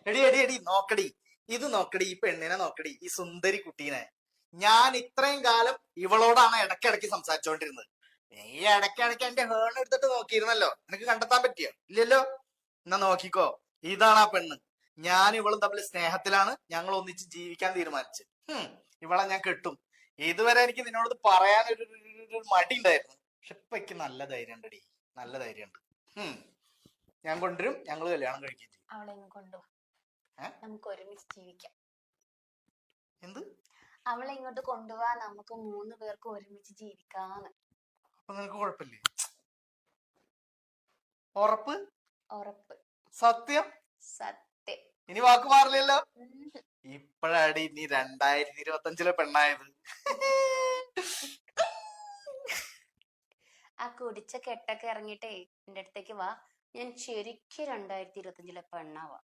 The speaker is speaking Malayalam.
എടി എടി എടി നോക്കടി, ഇത് നോക്കടി, ഈ പെണ്ണിനെ നോക്കടി, ഈ സുന്ദരി കുട്ടീനെ. ഞാൻ ഇത്രയും കാലം ഇവളോടാണ് ഇടയ്ക്കിടയ്ക്ക് സംസാരിച്ചോണ്ടിരുന്നത്. നീ ഇടയ്ക്കിടയ്ക്ക് എന്റെ ഹേൺ എടുത്തിട്ട് നോക്കിയിരുന്നല്ലോ, നിനക്ക് കണ്ടെത്താൻ പറ്റിയോ? ഇല്ലല്ലോ. എന്നാ നോക്കിക്കോ, ഇതാണ് ആ പെണ്ണ്. ഞാൻ ഇവളും തമ്മിൽ സ്നേഹത്തിലാണ്, ഞങ്ങൾ ഒന്നിച്ച് ജീവിക്കാൻ തീരുമാനിച്ചു. ഇവളെ ഞാൻ കെട്ടും. ഇതുവരെ എനിക്ക് നിന്നോട് പറയാൻ ഒരു മടി ഉണ്ടായിരുന്നു, പക്ഷെ ഇപ്പൊ എനിക്ക് നല്ല ധൈര്യം ഉണ്ടടി, നല്ല ധൈര്യമുണ്ട്. ഞാൻ കൊണ്ടുവരും, ഞങ്ങൾ കല്യാണം കഴിക്കുകയും ചെയ്യും. അവളെ കൊണ്ടുപോവാ, നമുക്ക് ഒരുമിച്ച് ജീവിക്കാം. എന്ത്? അവളെ ഇങ്ങോട്ട് കൊണ്ടുപോവാ, നമുക്ക് 3 പേർക്ക് ഒരുമിച്ച് ജീവിക്കാന്ന്. അപ്പൊ നിനക്ക് കുഴപ്പമില്ലേ? ഉറപ്പ്? ഉറപ്പ്. സത്യം? സത്യം. ഇനി വാക്ക് മാറില്ലല്ലോ? ഇപ്പഴാടി നീ 2025 പെണ്ണായത്. ആ കുടിച്ച കെട്ടൊക്കെ ഇറങ്ങിട്ടേ എന്റെ അടുത്തേക്ക് വാ, ഞാൻ ശരിക്കും 2025 പെണ്ണാവാ.